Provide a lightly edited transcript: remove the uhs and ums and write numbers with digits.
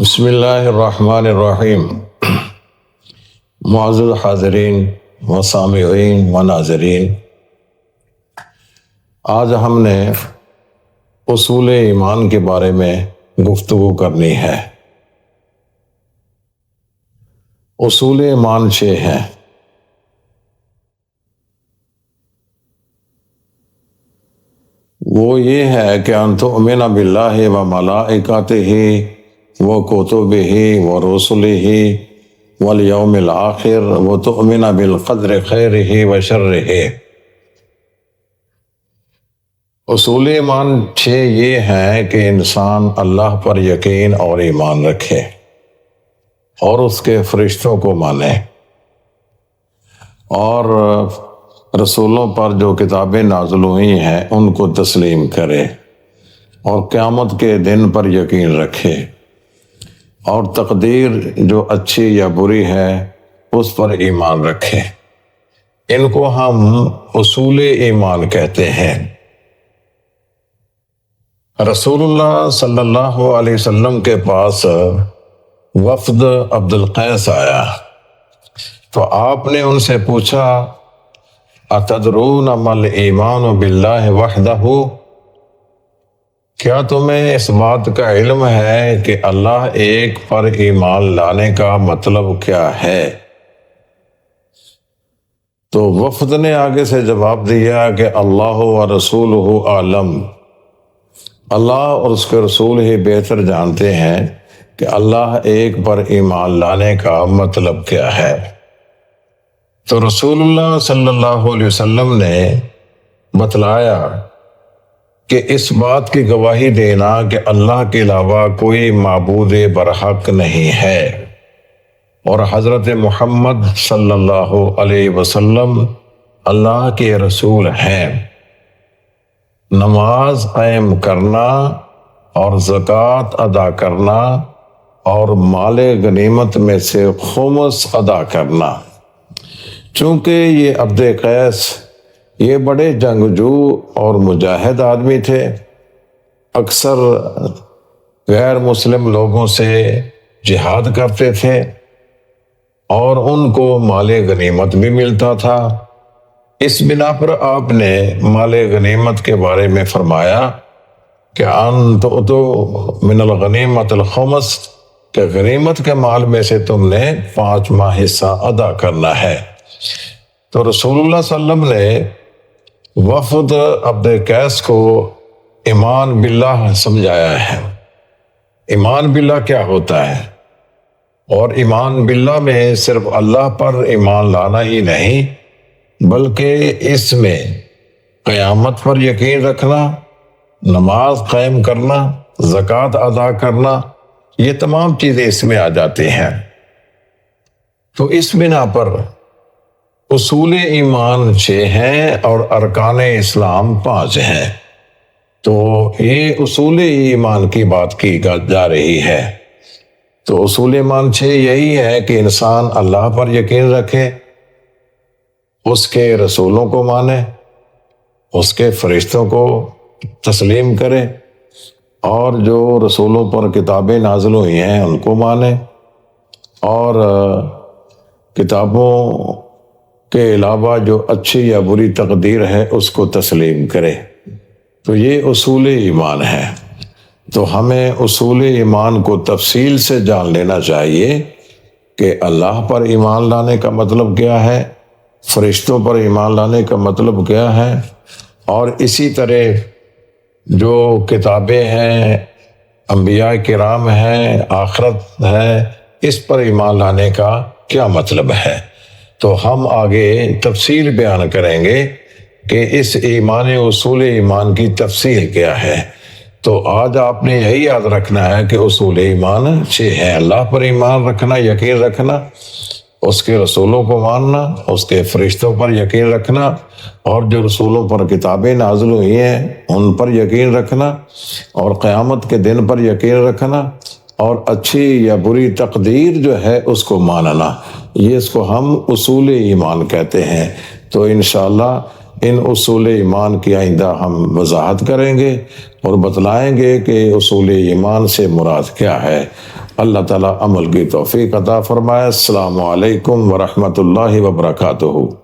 بسم اللہ الرحمن الرحیم۔ معزز حاضرین و سامعین و ناظرین، آج ہم نے اصول ایمان کے بارے میں گفتگو کرنی ہے۔ اصول ایمان 6 ہیں۔ وہ یہ ہے کہ ان تؤمن باللہ و ملائکتہ و کتبہ و رسلہ والیوم الآخر و تؤمن بالقدر خیرہ و شرہ۔ اصول ایمان 6 یہ ہیں کہ انسان اللہ پر یقین اور ایمان رکھے اور اس کے فرشتوں کو مانے اور رسولوں پر جو کتابیں نازل ہوئی ہیں ان کو تسلیم کرے اور قیامت کے دن پر یقین رکھے اور تقدیر جو اچھی یا بری ہے اس پر ایمان رکھے۔ ان کو ہم اصول ایمان کہتے ہیں۔ رسول اللہ صلی اللہ علیہ وسلم کے پاس وفد عبد القیس آیا تو آپ نے ان سے پوچھا اتدرون ما الایمان باللہ وحدہ، کیا تمہیں اس بات کا علم ہے کہ اللہ ایک پر ایمان لانے کا مطلب کیا ہے؟ تو وفد نے آگے سے جواب دیا کہ اللہ و رسولہ اعلم، اللہ اور اس کے رسول ہی بہتر جانتے ہیں کہ اللہ ایک پر ایمان لانے کا مطلب کیا ہے۔ تو رسول اللہ صلی اللہ علیہ وسلم نے بتلایا کہ اس بات کی گواہی دینا کہ اللہ کے علاوہ کوئی معبود برحق نہیں ہے اور حضرت محمد صلی اللہ علیہ وسلم اللہ کے رسول ہیں، نماز قائم کرنا اور زکوٰۃ ادا کرنا اور مال غنیمت میں سے خمس ادا کرنا۔ چونکہ یہ عبد قیس یہ بڑے جنگجو اور مجاہد آدمی تھے، اکثر غیر مسلم لوگوں سے جہاد کرتے تھے اور ان کو مال غنیمت بھی ملتا تھا۔ اس بنا پر آپ نے مال غنیمت کے بارے میں فرمایا کہ ان تؤتوا من الغنیمت الخمس، کہ غنیمت کے مال میں سے تم نے 5واں حصہ ادا کرنا ہے۔ تو رسول اللہ صلی اللہ علیہ وسلم نے وفد عبد قیس کو ایمان باللہ سمجھایا ہے۔ ایمان باللہ کیا ہوتا ہے؟ اور ایمان باللہ میں صرف اللہ پر ایمان لانا ہی نہیں بلکہ اس میں قیامت پر یقین رکھنا، نماز قائم کرنا، زکوٰۃ ادا کرنا، یہ تمام چیزیں اس میں آ جاتی ہیں۔ تو اس بنا پر اصول ایمان 6 ہیں اور ارکان اسلام 5 ہیں۔ تو یہ اصول ایمان کی بات کی جا رہی ہے۔ تو اصول ایمان 6 یہی ہے کہ انسان اللہ پر یقین رکھے، اس کے رسولوں کو مانے، اس کے فرشتوں کو تسلیم کرے اور جو رسولوں پر کتابیں نازل ہوئی ہیں ان کو مانے اور کتابوں کے علاوہ جو اچھی یا بری تقدیر ہے اس کو تسلیم کرے۔ تو یہ اصول ایمان ہے۔ تو ہمیں اصول ایمان کو تفصیل سے جان لینا چاہیے کہ اللہ پر ایمان لانے کا مطلب کیا ہے، فرشتوں پر ایمان لانے کا مطلب کیا ہے، اور اسی طرح جو کتابیں ہیں، انبیاء کرام ہیں، آخرت ہے، اس پر ایمان لانے کا کیا مطلب ہے۔ تو ہم آگے تفصیل بیان کریں گے کہ اس ایمان اصول ایمان کی تفصیل کیا ہے۔ تو آج آپ نے یہی یاد رکھنا ہے کہ اصول ایمان 6 ہیں۔ اللہ پر ایمان رکھنا، یقین رکھنا، اس کے رسولوں کو ماننا، اس کے فرشتوں پر یقین رکھنا اور جو رسولوں پر کتابیں نازل ہوئی ہیں ان پر یقین رکھنا اور قیامت کے دن پر یقین رکھنا اور اچھی یا بری تقدیر جو ہے اس کو ماننا، یہ اس کو ہم اصول ایمان کہتے ہیں۔ تو انشاءاللہ ان اصول ایمان کی آئندہ ہم وضاحت کریں گے اور بتلائیں گے کہ اصول ایمان سے مراد کیا ہے۔ اللہ تعالیٰ عمل کی توفیق عطا فرمائے۔ السلام علیکم ورحمۃ اللہ وبرکاتہ۔